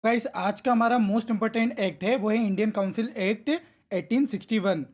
Guys आज का हमारा मोस्ट इम्पोर्टेंट एक्ट है वो है इंडियन काउंसिल एक्ट 1861।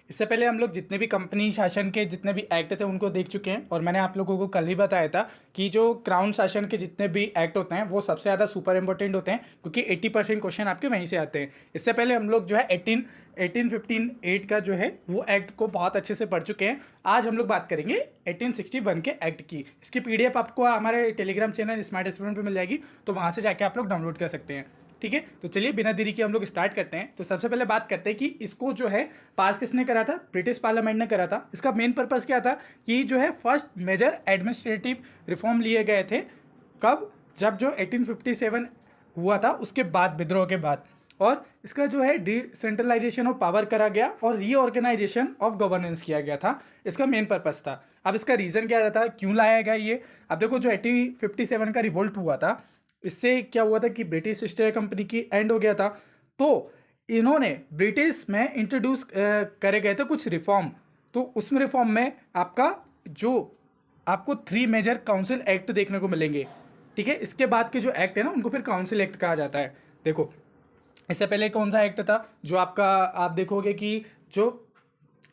इससे पहले हम लोग जितने भी कंपनी शासन के जितने भी एक्ट थे उनको देख चुके हैं और मैंने आप लोगों को कल ही बताया था कि जो क्राउन शासन के जितने भी एक्ट होते हैं वो सबसे ज़्यादा सुपर इंपॉर्टेंट होते हैं क्योंकि 80% क्वेश्चन आपके वहीं से आते हैं। इससे पहले हम लोग जो है 1858 का जो है वो एक्ट को बहुत अच्छे से पढ़ चुके हैं। आज हम लोग बात करेंगे 1861 के एक्ट की। इसकी पीडीएफ आपको हमारे टेलीग्राम चैनल स्मार्ट स्टूडेंट पे मिल जाएगी, तो वहाँ से जाके आप लोग डाउनलोड कर सकते हैं। ठीक है, तो चलिए बिना देरी के हम लोग स्टार्ट करते हैं। तो सबसे पहले बात करते हैं कि इसको जो है पास किसने करा था। ब्रिटिश पार्लियामेंट ने करा था। इसका मेन पर्पस क्या था कि जो है फर्स्ट मेजर एडमिनिस्ट्रेटिव रिफॉर्म लिए गए थे। कब? जब जो 1857 हुआ था उसके बाद, विद्रोह के बाद। और इसका जो है डिसेंट्रलाइजेशन ऑफ पावर करा गया और रीऑर्गेनाइजेशन ऑफ गवर्नेंस किया गया था। इसका मेन पर्पस था। अब इसका रीज़न क्या रहता, क्यों लाया गया ये? अब देखो, जो 1857 का रिवोल्ट हुआ था, इससे क्या हुआ था कि ब्रिटिश ईस्ट इंडिया कंपनी की एंड हो गया था। तो इन्होंने ब्रिटिश में इंट्रोड्यूस करे गए थे कुछ रिफॉर्म। तो उसमें रिफॉर्म में आपका जो आपको 3 मेजर काउंसिल एक्ट देखने को मिलेंगे। ठीक है, इसके बाद के जो एक्ट है ना उनको फिर काउंसिल एक्ट कहा जाता है। देखो, इससे पहले कौन सा एक्ट था जो आपका, आप देखोगे कि जो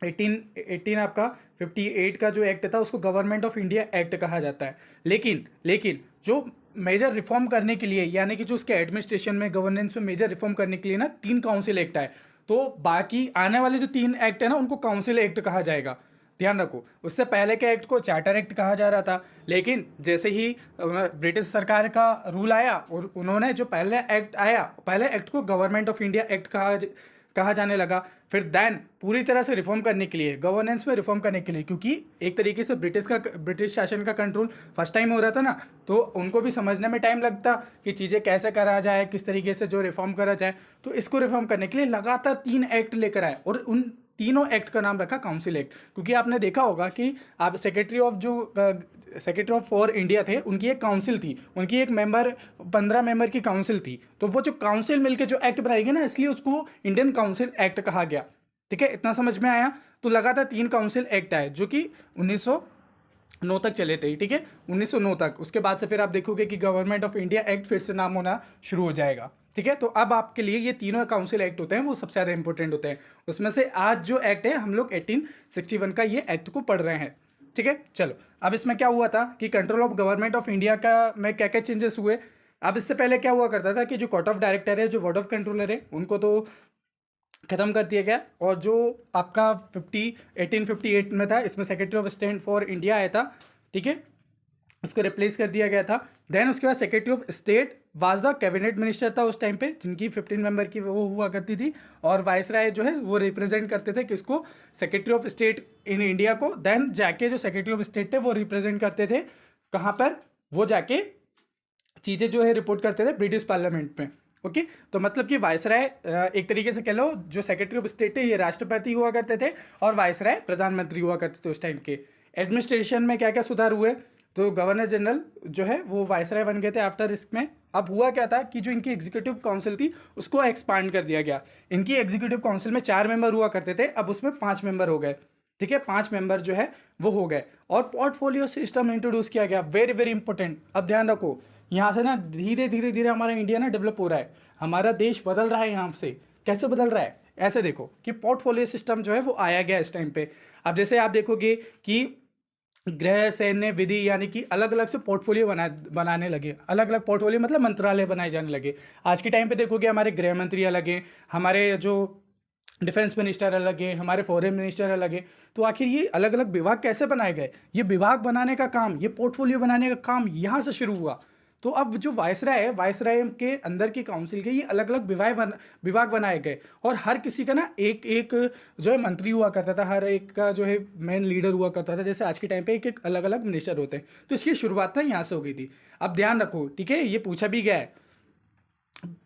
18 आपका 58 का जो एक्ट था उसको गवर्नमेंट ऑफ इंडिया एक्ट कहा जाता है। लेकिन जो मेजर रिफॉर्म करने के लिए, यानी कि जो उसके एडमिनिस्ट्रेशन में, गवर्नेंस में मेजर रिफॉर्म करने के लिए ना 3 काउंसिल एक्ट आए। तो बाकी आने वाले जो 3 एक्ट है ना उनको काउंसिल एक्ट कहा जाएगा। ध्यान रखो, उससे पहले के एक्ट को चार्टर एक्ट कहा जा रहा था। लेकिन जैसे ही ब्रिटिश सरकार का रूल आया और उन्होंने जो पहले एक्ट आया, पहले एक्ट को गवर्नमेंट ऑफ इंडिया एक्ट कहा जाने लगा। फिर देन पूरी तरह से रिफॉर्म करने के लिए, गवर्नेंस में रिफॉर्म करने के लिए, क्योंकि एक तरीके से ब्रिटिश शासन का कंट्रोल फर्स्ट टाइम हो रहा था ना, तो उनको भी समझने में टाइम लगता कि चीज़ें कैसे करा जाए, किस तरीके से जो रिफॉर्म करा जाए। तो इसको रिफॉर्म करने के लिए लगातार 3 एक्ट लेकर आए और उन तीनों एक्ट का नाम रखा काउंसिल एक्ट। क्योंकि आपने देखा होगा कि आप सेक्रेटरी ऑफ फॉर इंडिया थे, उनकी एक काउंसिल थी, उनकी एक मेंबर 15 मेंबर की काउंसिल थी। तो वो जो काउंसिल मिलकर जो एक्ट बनाएगी ना, इसलिए उसको इंडियन काउंसिल एक्ट कहा गया। ठीक है, इतना समझ में आया? तो लगातार 3 काउंसिल एक्ट आए जो कि 1909 तक चले थे। ठीक है, 1909 तक। उसके बाद से फिर आप देखोगे कि गवर्नमेंट ऑफ इंडिया एक्ट फिर से नाम होना शुरू हो जाएगा। ठीक है, तो अब आपके लिए ये तीनों काउंसिल एक्ट होते हैं वो सबसे ज़्यादा इंपॉर्टेंट होते हैं। उसमें से आज जो एक्ट है, हम लोग 1861 का ये एक्ट को पढ़ रहे हैं। ठीक है, चलो अब इसमें क्या हुआ था कि control of government of India का में क्या क्या चेंजेस हुए। अब इससे पहले क्या हुआ करता था कि जो कोर्ट ऑफ डायरेक्टर है, जो बोर्ड ऑफ कंट्रोलर है, उनको तो खत्म कर दिया गया। और जो आपका 1858 में था, इसमें secretary of state for India आया था। ठीक है, उसको रिप्लेस कर दिया गया था। देन उसके बाद secretary of state was the cabinet minister था उस टाइम पे, जिनकी 15 मेंबर की वो हुआ करती थी। और वाइसराय जो है वो रिप्रेजेंट करते थे किसको? Secretary of state in India को। देन जाके जो सेक्रेटरी ऑफ स्टेट थे वो रिप्रेजेंट करते थे कहाँ पर? वो जाके चीज़ें जो है रिपोर्ट करते थे ब्रिटिश पार्लियामेंट में। ओके, तो मतलब कि वायसराय, एक तरीके से कह लो, जो सेक्रेटरी ऑफ स्टेट थे ये राष्ट्रपति हुआ करते थे और वायसराय प्रधानमंत्री हुआ करते थे उस टाइम के। एडमिनिस्ट्रेशन में क्या क्या सुधार हुए? तो गवर्नर जनरल जो है वो वायसराय बन गए थे आफ्टर इसमें। अब हुआ क्या था कि जो इनकी एग्जीक्यूटिव काउंसिल थी उसको एक्सपांड कर दिया गया। इनकी एग्जीक्यूटिव काउंसिल में 4 मेंबर हुआ करते थे, अब उसमें 5 मेंबर हो गए। ठीक है, 5 मेंबर जो है वो हो गए। और पोर्टफोलियो सिस्टम इंट्रोड्यूस किया गया, वेरी वेरी इंपॉर्टेंट। अब ध्यान रखो, यहाँ से ना धीरे धीरे धीरे हमारा इंडिया ना डेवलप हो रहा है, हमारा देश बदल रहा है। यहाँ से कैसे बदल रहा है? ऐसे देखो कि पोर्टफोलियो सिस्टम जो है वो आया गया इस टाइम पे। अब जैसे आप देखोगे कि गृह, सैन्य, विधि, यानी कि अलग अलग से पोर्टफोलियो बनाने लगे। अलग अलग पोर्टफोलियो मतलब मंत्रालय बनाए जाने लगे। आज के टाइम पे देखोगे हमारे गृह मंत्री अलग हैं, हमारे जो डिफेंस मिनिस्टर अलग है, हमारे फॉरेन मिनिस्टर अलग है। तो आखिर ये अलग अलग विभाग कैसे बनाए गए? ये विभाग बनाने का काम, ये पोर्टफोलियो बनाने का काम यहाँ से शुरू हुआ। तो अब जो वायसराय है, वायसराय के अंदर की काउंसिल के ये अलग अलग विभाग बनाए गए। और हर किसी का ना एक एक जो है मंत्री हुआ करता था, हर एक का जो है मेन लीडर हुआ करता था। जैसे आज के टाइम पे एक एक अलग अलग मिनिस्टर होते हैं। तो इसकी शुरुआत ना यहाँ से हो गई थी। अब ध्यान रखो, ठीक है, ये पूछा भी गया है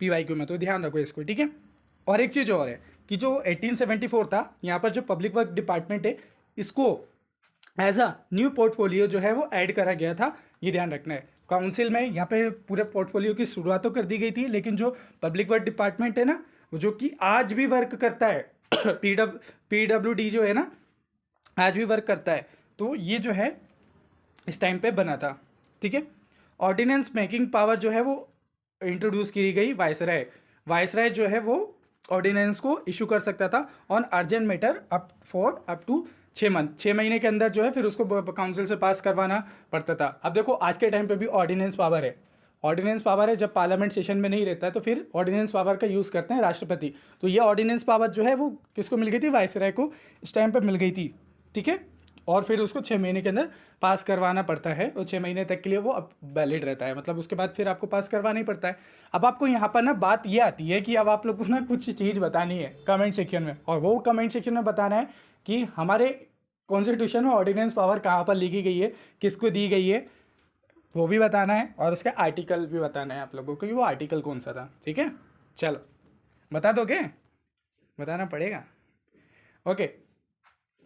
पीवाईक्यू में, तो ध्यान रखो इसको। ठीक है, और एक चीज़ और है कि जो 1874 था, यहाँ पर जो पब्लिक वर्क डिपार्टमेंट है, इसको एज अ न्यू पोर्टफोलियो जो है वो ऐड करा गया था। ये ध्यान रखना है। काउंसिल में यहाँ पे पूरे पोर्टफोलियो की शुरुआत तो कर दी गई थी, लेकिन जो पब्लिक वर्क डिपार्टमेंट है ना, वो जो कि आज भी वर्क करता है PWD जो है ना, आज भी वर्क करता है। तो ये जो है इस टाइम पे बना था। ठीक है, ऑर्डिनेंस मेकिंग पावर जो है वो इंट्रोड्यूस की गई वायसराय। वायसराय जो है वो ऑर्डिनेंस को इशू कर सकता था on urgent matter up to 6 month, 6 महीने के अंदर जो है फिर उसको काउंसिल से पास करवाना पड़ता था। अब देखो आज के टाइम पे भी ऑर्डिनेंस पावर है, ऑर्डिनेंस पावर है, जब पार्लियामेंट सेशन में नहीं रहता है तो फिर ऑर्डिनेंस पावर का यूज़ करते हैं राष्ट्रपति। तो ये ऑर्डिनेंस पावर जो है वो किसको मिल गई थी, वायसराय को इस टाइम पे मिल गई थी, ठीक है। और फिर उसको 6 महीने के अंदर पास करवाना पड़ता है और 6 महीने तक के लिए वो अब वैलिड रहता है, मतलब उसके बाद फिर आपको पास करवाना ही पड़ता है। अब आपको यहाँ पर ना बात ये आती है कि अब आप लोग को ना कुछ चीज़ बतानी है कमेंट सेक्शन में, और वो कमेंट सेक्शन में बताना है कि हमारे कॉन्स्टिट्यूशन में ऑर्डिनेंस पावर कहाँ पर लिखी गई है, किसको दी गई है, वो भी बताना है, और उसका आर्टिकल भी बताना है आप लोगों को कि वो आर्टिकल कौन सा था, ठीक है। चलो बता दोगे, बताना पड़ेगा। ओके,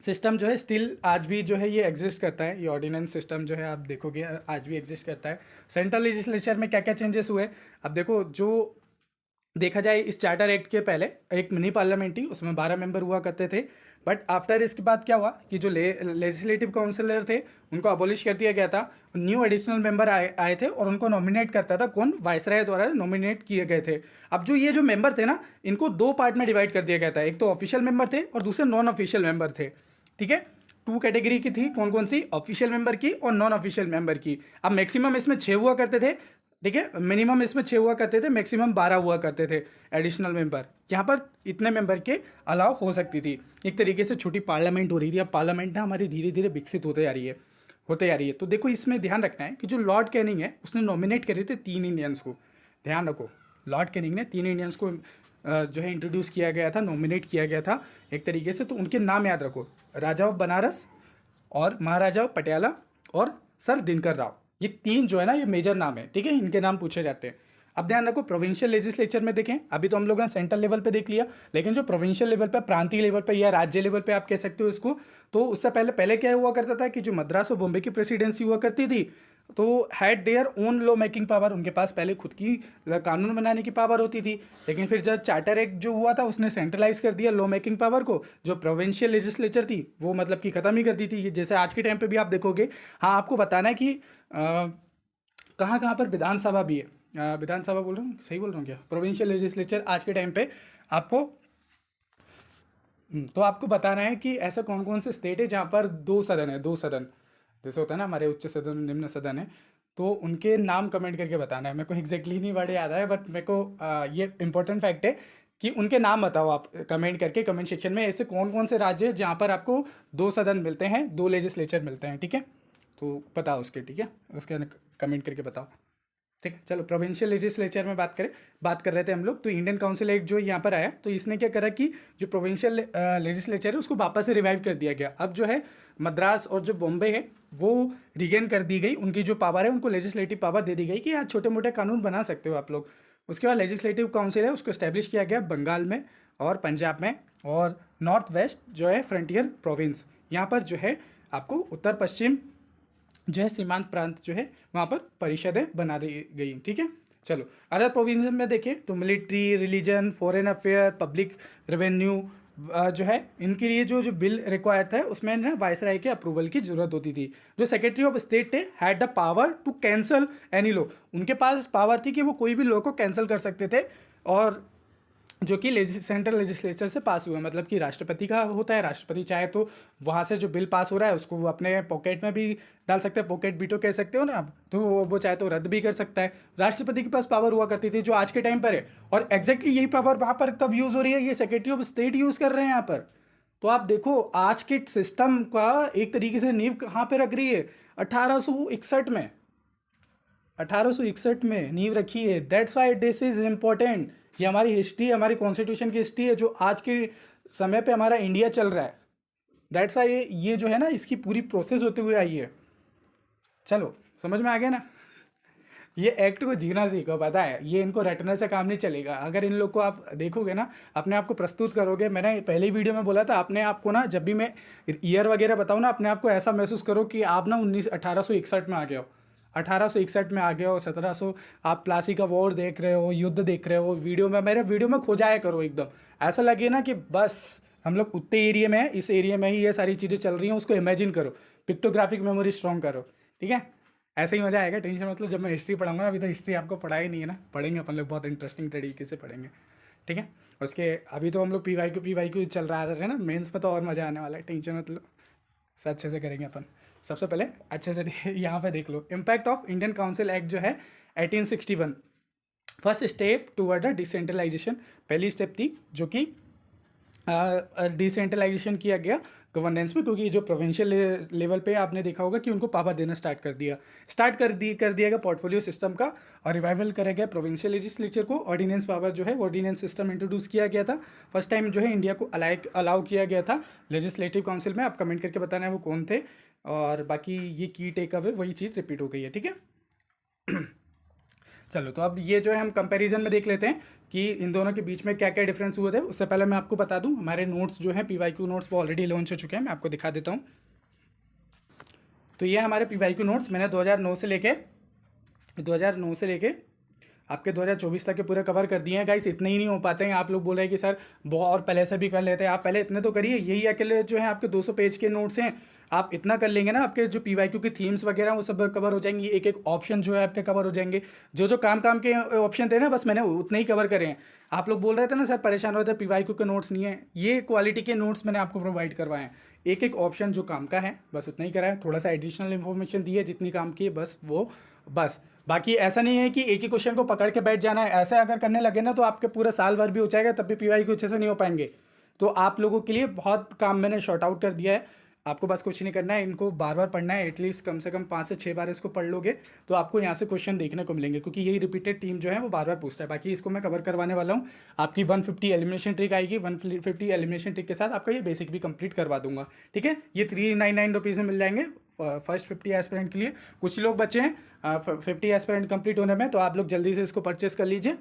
सिस्टम जो है स्टिल आज भी जो है ये एग्जिस्ट करता है, ये ऑर्डिनेंस सिस्टम जो है आप देखोगे आज भी एग्जिस्ट करता है। सेंट्रल लेजिस्लेचर में क्या क्या चेंजेस हुए, अब देखो, जो देखा जाए इस चार्टर एक्ट के पहले एक मिनी पार्लियामेंट थी, उसमें 12 मेंबर हुआ करते थे, बट आफ्टर इसके बाद क्या हुआ कि जो लेजिस्लेटिव काउंसिलर थे उनको अबॉलिश कर दिया गया था, न्यू एडिशनल मेंबर आए थे और उनको नॉमिनेट करता था कौन, वायसराय द्वारा नॉमिनेट किए गए थे। अब जो ये जो मेंबर थे ना, इनको 2 पार्ट में डिवाइड कर दिया गया था, एक तो ऑफिशियल मेंबर थे और दूसरे नॉन ऑफिशियल मेंबर थे, ठीक है। 2 कैटेगरी की थी, कौन कौन सी, ऑफिशियल मेंबर की और नॉन ऑफिशियल मेंबर की। अब मैक्सिमम इसमें 6 हुआ करते थे, ठीक है, मिनिमम इसमें 6 हुआ करते थे, मैक्सिमम 12 हुआ करते थे एडिशनल मेंबर। यहाँ पर इतने मेंबर के अलाउ हो सकती थी, एक तरीके से छोटी पार्लियामेंट हो रही थी। अब पार्लियामेंट ना हमारी धीरे धीरे विकसित होते जा रही है। तो देखो इसमें ध्यान रखना है कि जो लॉर्ड कैनिंग है उसने नॉमिनेट करे थे 3 इंडियंस को, ध्यान रखो, लॉर्ड कैनिंग ने 3 इंडियंस को जो है इंट्रोड्यूस किया गया था, नॉमिनेट किया गया था एक तरीके से। तो उनके नाम याद रखो, राजा ऑफ बनारस और महाराजा पटियाला और सर दिनकर राव, ये 3 जो है ना ये मेजर नाम है, ठीक है, इनके नाम पूछे जाते हैं। अब ध्यान रखो प्रोविंशियल लेजिस्लेचर में देखें, अभी तो हम लोगों ने सेंट्रल लेवल पे देख लिया, लेकिन जो प्रोविंशियल लेवल पे, प्रांतीय लेवल पे या राज्य लेवल पे आप कह सकते हो इसको, तो उससे पहले क्या हुआ करता था कि जो मद्रास और बॉम्बे की प्रेसिडेंसी हुआ करती थी तो had their own law making power, उनके पास पहले खुद की कानून बनाने की पावर होती थी। लेकिन फिर जब चार्टर एक्ट जो हुआ था उसने सेंट्रलाइज कर दिया लॉ मेकिंग पावर को, जो प्रोविंशियल लेजिस्लेचर थी वो मतलब कि ख़त्म ही कर दी थी। जैसे आज के टाइम पे भी आप देखोगे, हाँ आपको बताना है कि कहाँ कहाँ पर विधानसभा भी है, विधानसभा बोल रहा हूँ, सही बोल रहा हूँ क्या, प्रोविंशियल लेजिस्लेचर आज के टाइम पे आपको तो आपको बताना है कि ऐसा कौन कौन से स्टेट है जहाँ पर 2 सदन है, 2 सदन जैसे होता है ना हमारे उच्च सदन निम्न सदन है, तो उनके नाम कमेंट करके बताना है। मेरे को एग्जैक्टली नहीं वर्ड याद है, बट मेरे को ये इंपॉर्टेंट फैक्ट है कि उनके नाम बताओ आप कमेंट करके, कमेंट सेक्शन में, ऐसे कौन कौन से राज्य हैं जहाँ पर आपको 2 सदन मिलते हैं, 2 लेजिस्लेचर मिलते हैं, ठीक है। तो बताओ उसके, ठीक है, उसके कमेंट करके बताओ, ठीक है। चलो प्रोविंशियल लेजिस्लेचर में बात कर रहे थे हम लोग। तो इंडियन काउंसिल एक्ट जो यहाँ पर आया तो इसने क्या करा कि जो प्रोविंशियल लेजिस्लेचर है उसको वापस से रिवाइव कर दिया गया। अब जो है मद्रास और जो बॉम्बे है वो रिगेन कर दी गई, उनकी जो पावर है उनको लेजिस्लेटिव पावर दे दी गई कि यार छोटे मोटे कानून बना सकते हो आप लोग। उसके बाद लेजिस्लेटिव काउंसिल है उसको इस्टेब्लिश किया गया बंगाल में और पंजाब में, और नॉर्थ वेस्ट जो है फ्रंटियर प्रोविंस, यहाँ पर जो है आपको उत्तर पश्चिम जो है सीमांत प्रांत जो है वहाँ पर परिषदें बना दी गई, ठीक है। चलो अदर प्रोविंस में देखें तो military, religion, foreign affair, public revenue जो है इनके लिए जो बिल रिक्वायर्ड था उसमें ना वायसराय के अप्रूवल की जरूरत होती थी। जो सेक्रेटरी ऑफ स्टेट थे had the power to cancel any law, उनके पास पावर थी कि वो कोई भी लॉ को कैंसिल कर सकते थे, और जो कि सेंट्रल लेजिस्लेचर से पास हुआ, मतलब कि राष्ट्रपति का होता है, राष्ट्रपति चाहे तो वहाँ से जो बिल पास हो रहा है उसको वो अपने पॉकेट में भी डाल सकते हैं, पॉकेट बीटो कह सकते हो ना आप, तो वो चाहे तो रद्द भी कर सकता है। राष्ट्रपति के पास पावर हुआ करती थी जो आज के टाइम पर है, और एग्जैक्टली यही पावर वहाँ पर कब यूज़ हो रही है, ये सेक्रेटरी ऑफ स्टेट यूज़ कर रहे हैं यहाँ पर। तो आप देखो आज के सिस्टम का एक तरीके से नींव कहाँ पर रख रही है, 1861 में, 1861 में नींव रखी है। That's why this is important, ये हमारी हिस्ट्री, हमारी कॉन्स्टिट्यूशन की हिस्ट्री है जो आज के समय पे हमारा इंडिया चल रहा है। दैट्स वाई ये जो है ना इसकी पूरी प्रोसेस होते हुए आई है। चलो समझ में आ गया ना, ये एक्ट को जीना सीखो, पता है ये इनको रटने से काम नहीं चलेगा। अगर इन लोग को आप देखोगे ना, अपने आप को प्रस्तुत करोगे, मैंने पहले वीडियो में बोला था अपने आप को ना, जब भी मैं ईयर वगैरह बताऊँ ना, अपने आप को ऐसा महसूस करो कि आप ना 1861 में आ गए हो, 1861 में आ गए हो, 1700 आप प्लासी का वॉर देख रहे हो, युद्ध देख रहे हो, वीडियो में मेरे वीडियो में खो जाया करो, एकदम ऐसा लगे ना कि बस हम लोग उतने एरिया में हैं, इस एरिया में ही ये सारी चीज़ें चल रही हैं, उसको इमेजिन करो, पिक्टोग्राफिक मेमोरी स्ट्रॉन्ग करो, ठीक है। ऐसे ही मज़ा आएगा, टेंशन मतलब जब मैं हिस्ट्री पढ़ाऊंगा, अभी तो हिस्ट्री आपको पढ़ा ही नहीं है ना, पढ़ेंगे अपन लोग बहुत इंटरेस्टिंग तरीके से पढ़ेंगे, ठीक है। उसके अभी तो हम लोग पी वाई क्यू चल रहा है ना, मेंस में तो और मज़ा आने वाला है, टेंशन मतलब सब अच्छे से करेंगे अपन। सबसे पहले अच्छे से यहाँ पे देख लो, impact of Indian council act जो है 1861, first step toward the decentralisation, पहली स्टेप थी जो कि डिसेंट्रलाइजेशन किया गया गवर्नेंस में, क्योंकि जो प्रोविंशियल लेवल पे आपने देखा होगा कि उनको पावर देना स्टार्ट कर दिया गया पोर्टफोलियो सिस्टम का, और रिवाइवल करा गया प्रोविंशियल लेजिस्लेचर को, ऑर्डिनेंस पावर जो है ऑर्डिनेंस सिस्टम इंट्रोड्यूस किया गया था, फर्स्ट टाइम जो है इंडिया को अलाउ किया गया था लेजिस्लेटिव काउंसिल में। आप कमेंट करके बताना है वो कौन थे, और बाकी ये की टेक अवे वही चीज़ रिपीट हो गई है, ठीक है। चलो, तो अब ये जो है हम कंपैरिजन में देख लेते हैं कि इन दोनों के बीच में क्या क्या डिफरेंस हुए थे। उससे पहले मैं आपको बता दूं, हमारे नोट्स जो हैं पीवाईक्यू नोट्स वो ऑलरेडी लॉन्च हो चुके हैं, मैं आपको दिखा देता हूं। तो ये हमारे पीवाईक्यू नोट्स मैंने 2009 से लेके आपके 2024 तक के पूरे कवर कर दिए हैं गाइस। इतने ही नहीं हो पाते हैं, आप लोग बोल रहे हैं कि सर बहुत और पहले से भी कर लेते हैं, आप पहले इतने तो करिए। यही अकेले जो है आपके 200 पेज के नोट्स हैं, आप इतना कर लेंगे ना, आपके जो पीवाईक्यू की थीम्स वगैरह वो सब कवर हो जाएंगी, एक एक ऑप्शन जो है आपके कवर हो जाएंगे। जो काम के ऑप्शन थे ना, बस मैंने उतने ही कवर करे हैं। आप लोग बोल रहे थे ना सर परेशान हो रहे थे पीवाईक्यू के नोट्स नहीं है, ये क्वालिटी के नोट्स मैंने आपको प्रोवाइड करवाए हैं। एक एक ऑप्शन जो काम का है बस उतना ही करा है, थोड़ा सा एडिशनल इन्फॉर्मेशन दी है जितनी काम की है बस वो, बस। बाकी ऐसा नहीं है कि एक ही क्वेश्चन को पकड़ के बैठ जाना है, ऐसा अगर करने लगे ना तो आपके पूरा साल भर भी हो जाएगा, तब भी पीवाईक्यू अच्छे से नहीं हो पाएंगे। तो आप लोगों के लिए बहुत काम मैंने शॉर्ट आउट कर दिया है, आपको बस कुछ नहीं करना है, इनको बार बार पढ़ना है, एटलीस्ट कम से कम 5 से 6 बार इसको पढ़ लोगे तो आपको यहाँ से क्वेश्चन देखने को मिलेंगे, क्योंकि यही रिपीटेड टीम जो है वो बार बार पूछता है। बाकी इसको मैं कवर करवाने वाला हूँ, आपकी 150 एलिमिनेशन ट्रिक आएगी, 150 एलिमिनेशन ट्रिक के साथ आपका ये बेसिक भी कंप्लीट करवा दूंगा, ठीक है। ये 399 रुपीज़ में मिल जाएंगे फर्स्ट 50 एस्पिरेंट के लिए। कुछ लोग बचे हैं 50 एस्पिरेंट कंप्लीट होने में, तो आप लोग जल्दी से इसको परचेस कर लीजिए,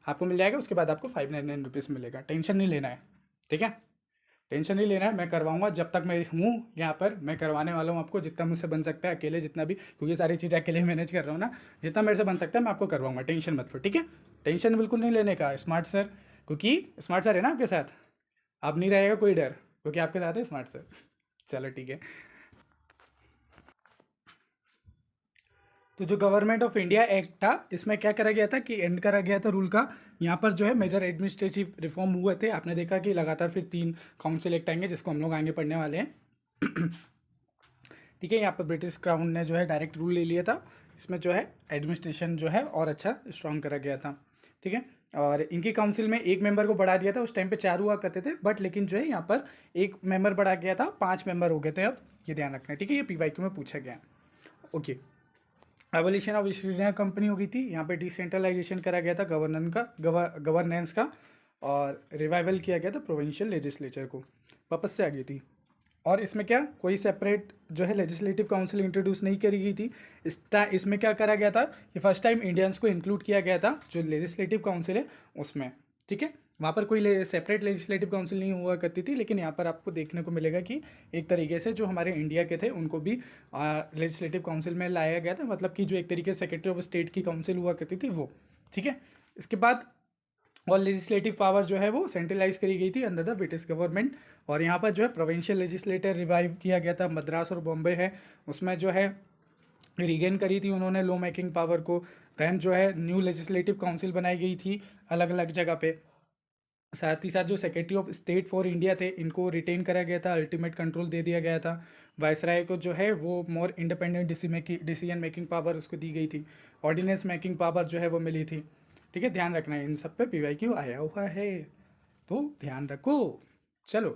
आपको मिल जाएगा। उसके बाद आपको 599 रुपीज़ मिलेगा, टेंशन नहीं लेना है, ठीक है, टेंशन नहीं लेना है। मैं करवाऊंगा जब तक मैं हूँ यहाँ पर, मैं करवाने वाला हूँ आपको जितना मुझसे बन सकता है अकेले, जितना भी, क्योंकि सारी चीज़ें अकेले मैनेज कर रहा हूँ ना, जितना मेरे से बन सकता है मैं आपको करवाऊंगा, टेंशन मत लो, ठीक है। टेंशन बिल्कुल नहीं लेने का स्मार्ट सर, क्योंकि स्मार्ट सर है ना आपके साथ, अब नहीं रहेगा कोई डर, क्योंकि आपके साथ है स्मार्ट सर। चलो ठीक है। तो जो गवर्नमेंट ऑफ इंडिया एक्ट था, इसमें क्या करा गया था कि एंड करा गया था रूल का, यहाँ पर जो है मेजर एडमिनिस्ट्रेटिव रिफॉर्म हुए थे। आपने देखा कि लगातार फिर 3 काउंसिल एक्ट आएंगे जिसको हम लोग आगे पढ़ने वाले हैं। ठीक है, यहाँ पर ब्रिटिश क्राउन ने जो है डायरेक्ट रूल ले लिया था, इसमें जो है एडमिनिस्ट्रेशन जो है और अच्छा स्ट्रॉन्ग करा गया था, ठीक है। और इनकी काउंसिल में एक मेंबर को बढ़ा दिया था, उस टाइम पे 4 हुआ करते थे, बट लेकिन जो है यहाँ पर एक मेंबर बढ़ा गया था, 5 मेंबर हो गए थे अब, ये ध्यान रखना है, ठीक है। ये पीवाईक्यू में पूछा गया, okay. Evolution of east India company हो गई थी, यहाँ पे डिसेंट्रलाइजेशन करा गया था गवर्नेंस का, और रिवाइवल किया गया था प्रोविंशियल लेजिस्लेचर को, वापस से आ गई थी। और इसमें क्या कोई सेपरेट जो है लेजिस्लेटिव काउंसिल इंट्रोड्यूस नहीं करी गई थी। इसमें क्या करा गया था कि फर्स्ट टाइम इंडियंस को इंक्लूड किया गया था जो लेजिस्लेटिव काउंसिल है उसमें, ठीक है। वहाँ पर कोई सेपरेट लेजिस्लेटिव काउंसिल नहीं हुआ करती थी, लेकिन यहाँ पर आपको देखने को मिलेगा कि एक तरीके से जो हमारे इंडिया के थे उनको भी लेजिस्लेटिव काउंसिल में लाया गया था, मतलब कि जो एक तरीके से सेक्रेटरी ऑफ स्टेट की काउंसिल हुआ करती थी वो, ठीक है। इसके बाद और लेजिस्लेटिव पावर जो है वो सेंट्रलाइज करी गई थी अंडर द ब्रिटिश गवर्नमेंट, और यहाँ पर जो है प्रोविंशियल लेजिस्लेटर रिवाइव किया गया था, मद्रास और बॉम्बे है उसमें जो है रीगेन करी थी उन्होंने लॉ मेकिंग पावर को। दैन जो है न्यू लेजिस्लेटिव काउंसिल बनाई गई थी अलग अलग जगह पे, साथ ही साथ जो secretary of state for India थे इनको रिटेन करा गया था, अल्टीमेट कंट्रोल दे दिया गया था। वायसराय को जो है वो more independent decision making power उसको दी गई थी, ऑर्डिनेंस मेकिंग पावर जो है वो मिली थी, ठीक है। ध्यान रखना है इन सब पे पीवाईक्यू आया हुआ है, तो ध्यान रखो। चलो,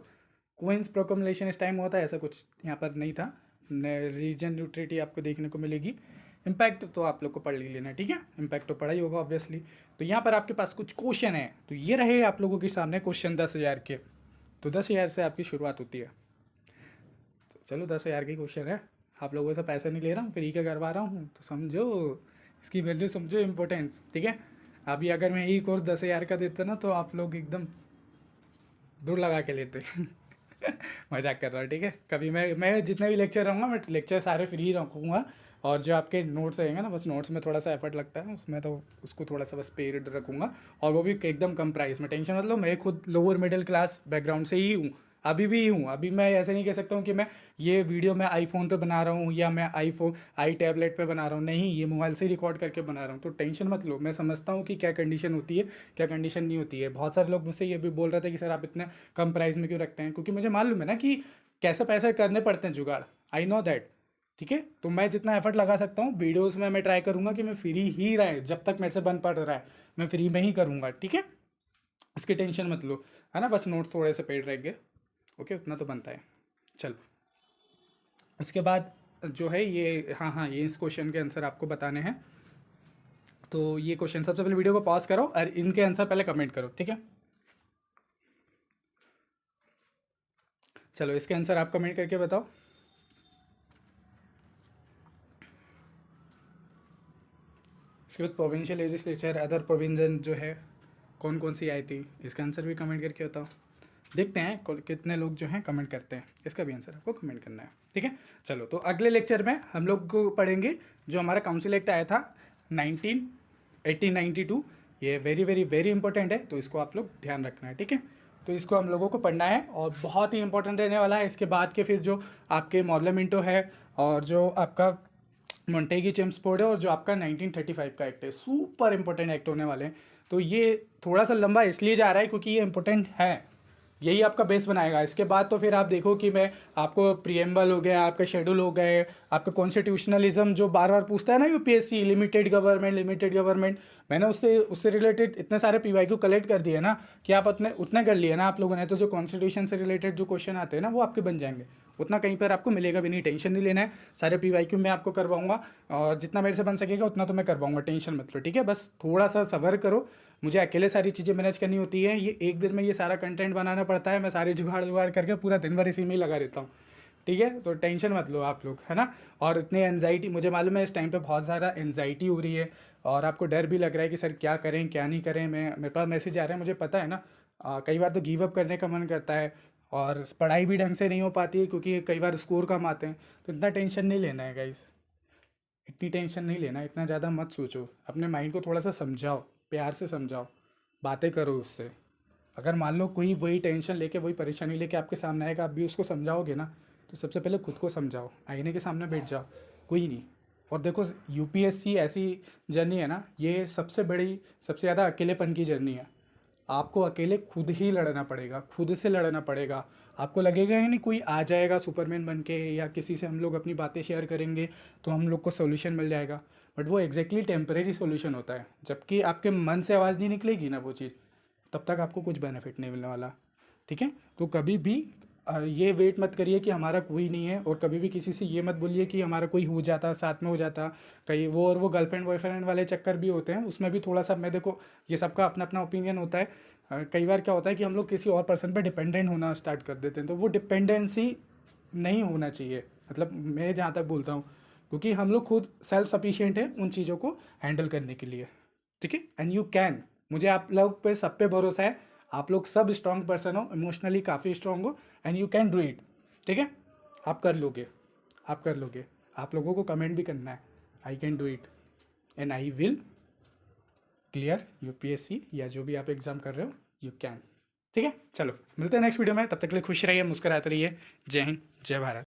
क्वींस प्रोक्लेमेशन इस टाइम हुआ था, ऐसा कुछ यहाँ पर नहीं था। रीजन न्यूट्रिटी आपको देखने को मिलेगी। इम्पैक्ट तो आप लोग को पढ़ ही लेना, ठीक है, इम्पैक्ट तो पढ़ा ही होगा ऑब्वियसली। तो यहाँ पर आपके पास कुछ क्वेश्चन है, तो ये रहे आप लोगों के सामने क्वेश्चन 10,000 के। तो 10,000 से आपकी शुरुआत होती है, तो चलो 10,000 के क्वेश्चन है, आप लोगों से पैसे नहीं ले रहा हूँ, फ्री का करवा रहा हूँ, तो समझो इसकी वैल्यू, समझो इम्पोर्टेंस, ठीक है। अभी अगर मैं यही कोर्स 10,000 का देता ना तो आप लोग एकदम दूर लगा के लेते। मजाक कर रहा हूँ, ठीक है। कभी मैं जितने भी लेक्चर रहूँगा मैं लेक्चर सारे फ्री रखूँगा, और जो आपके नोट्स रहेंगे ना, बस नोट्स में थोड़ा सा एफर्ट लगता है उसमें, तो उसको थोड़ा सा बस पेड रखूँगा, और वो भी एकदम कम प्राइस में। टेंशन मतलब मैं खुद लोअर मिडिल क्लास बैकग्राउंड से ही हूँ, अभी भी हूँ। अभी मैं ऐसे नहीं कह सकता हूँ कि मैं ये वीडियो मैं आईफोन पे बना रहा हूँ या मैं आई टैबलेट पे बना रहा हूँ, नहीं, ये मोबाइल से रिकॉर्ड करके बना रहा हूँ। तो टेंशन मत लो, मैं समझता हूँ कि क्या कंडीशन होती है, क्या कंडीशन नहीं होती है। बहुत सारे लोग मुझसे ये भी बोल रहे थे कि सर आप इतने कम प्राइस में क्यों रखते हैं, क्योंकि मुझे मालूम है ना कि कैसे पैसे करने पड़ते हैं जुगाड़, आई नो दैट। ठीक है, तो मैं जितना एफर्ट लगा सकता हूँ वीडियोस में मैं ट्राई करूँगा कि मैं फ्री ही रहे, जब तक मेरे से बन पड़ रहा है मैं फ्री में ही करूँगा। ठीक है, इसकी टेंशन मत लो, है ना। बस नोट्स थोड़े से पेड रह गए, ओके, उतना तो बनता है। चलो, उसके बाद जो है ये, हाँ हाँ, ये इस क्वेश्चन के आंसर आपको बताने हैं। तो ये क्वेश्चन, सबसे पहले वीडियो को पॉज करो और इनके आंसर पहले कमेंट करो, ठीक है। चलो, इसके आंसर आप कमेंट करके बताओ। इसके बाद प्रोविंशियल लेजिस्लेचर, अदर प्रोविजन जो है कौन कौन सी आई थी, इसका आंसर भी कमेंट करके बताओ। देखते हैं कितने लोग जो हैं कमेंट करते हैं, इसका भी आंसर आपको कमेंट करना है, ठीक है। चलो, तो अगले लेक्चर में हम लोग को पढ़ेंगे जो हमारा काउंसिल एक्ट आया था 1892। ये वेरी वेरी वेरी इंपॉर्टेंट है, तो इसको आप लोग ध्यान रखना है, ठीक है। तो इसको हम लोगों को पढ़ना है और बहुत ही इंपॉर्टेंट रहने वाला है। इसके बाद के फिर जो आपके मॉर्लामेंटो है और जो आपका मोंटेगी चेम्सफोर्ड है और जो आपका 1935 का एक्ट है, सुपर इंपॉर्टेंट एक्ट होने वाले हैं। तो ये थोड़ा सा लंबा इसलिए जा रहा है क्योंकि ये इंपॉर्टेंट है, यही आपका बेस बनाएगा। इसके बाद तो फिर आप देखो कि मैं आपको प्रियम्बल हो गया, आपके शेड्यूल हो गए, आपका कॉन्स्टिट्यूशनलिज्म जो बार बार पूछता है ना यूपीएससी, लिमिटेड गवर्नमेंट, मैंने उससे उससे रिलेटेड इतने सारे पीवाईक्यू कलेक्ट कर दिए ना कि आप उतने कर लिए ना आप लोगों ने, तो जो कॉन्स्टिट्यूशन से रिलेटेड जो क्वेश्चन आते हैं ना वो आपके बन जाएंगे। उतना कहीं पर आपको मिलेगा भी नहीं, टेंशन नहीं लेना है। सारे पीवाईक्यू मैं आपको करवाऊंगा और जितना मेरे से बन सकेगा उतना तो मैं करवाऊंगा, टेंशन मत लो, ठीक है। बस थोड़ा सा सब्र करो, मुझे अकेले सारी चीज़ें मैनेज करनी होती है। ये एक दिन में ये सारा कंटेंट बनाना पड़ता है, मैं सारे जुगाड़ करके पूरा दिन भर इसी में ही लगा रहता हूँ, ठीक है। तो टेंशन मत लो आप लोग, है ना। और इतनी एनजाइटी, मुझे मालूम है इस टाइम पे बहुत ज़्यादा एनजाइटी हो रही है और आपको डर भी लग रहा है कि सर क्या करें क्या नहीं करें। मेरे पास मैसेज आ रहे हैं, मुझे पता है ना। कई बार तो गिव अप करने का मन करता है और पढ़ाई भी ढंग से नहीं हो पाती है क्योंकि कई बार स्कोर कम आते हैं। तो इतना टेंशन नहीं लेना है गाइस, इतनी टेंशन नहीं लेना, इतना ज़्यादा मत सोचो। अपने माइंड को थोड़ा सा समझाओ, प्यार से समझाओ, बातें करो उससे। अगर मान लो कोई वही टेंशन लेके, वही परेशानी लेके आपके सामने आएगा, आप भी उसको समझाओगे ना, तो सबसे पहले खुद को समझाओ, आईने के सामने बैठ जाओ, कोई नहीं। और देखो, यूपीएससी ऐसी जर्नी है ना, ये सबसे बड़ी, सबसे ज़्यादा अकेलेपन की जर्नी है। आपको अकेले खुद ही लड़ना पड़ेगा, खुद से लड़ना पड़ेगा। आपको लगेगा ही नहीं कोई आ जाएगा सुपरमैन बन के या किसी से हम लोग अपनी बातें शेयर करेंगे तो हम लोग को सोल्यूशन मिल जाएगा, बट वो एग्जैक्टली टेम्परेरी सोल्यूशन होता है। जबकि आपके मन से आवाज़ नहीं निकलेगी ना वो चीज़, तब तक आपको कुछ बेनिफिट नहीं मिलने वाला, ठीक है। तो कभी भी ये वेट मत करिए कि हमारा कोई नहीं है, और कभी भी किसी से ये मत बोलिए कि हमारा कोई हो जाता, साथ में हो जाता। कहीं वो और वो गर्लफ्रेंड बॉयफ्रेंड वाले चक्कर भी होते हैं, उसमें भी थोड़ा सा, मैं देखो ये सबका अपना अपना ओपिनियन होता है। कई बार क्या होता है कि हम लोग किसी और पर्सन पर डिपेंडेंट होना स्टार्ट कर देते हैं, तो वो डिपेंडेंसी नहीं होना चाहिए, मतलब मैं जहाँ तक बोलता हूँ, क्योंकि हम लोग खुद सेल्फ सफिशिएंट है उन चीज़ों को हैंडल करने के लिए, ठीक है। एंड यू कैन, मुझे आप लोग पे सब पे भरोसा है। आप लोग सब स्ट्रॉन्ग पर्सन हो, इमोशनली काफ़ी स्ट्रॉन्ग हो, and you can do it, ठीक है। आप कर लोगे, आप कर लोगे। आप लोगों को कमेंट भी करना है, I can do it and I will clear UPSC या जो भी आप एग्ज़ाम कर रहे हो, यू कैन, ठीक है। चलो, मिलते हैं नेक्स्ट वीडियो में, तब तक के लिए खुश रहिए, मुस्कुराते रहिए। जय हिंद, जय भारत।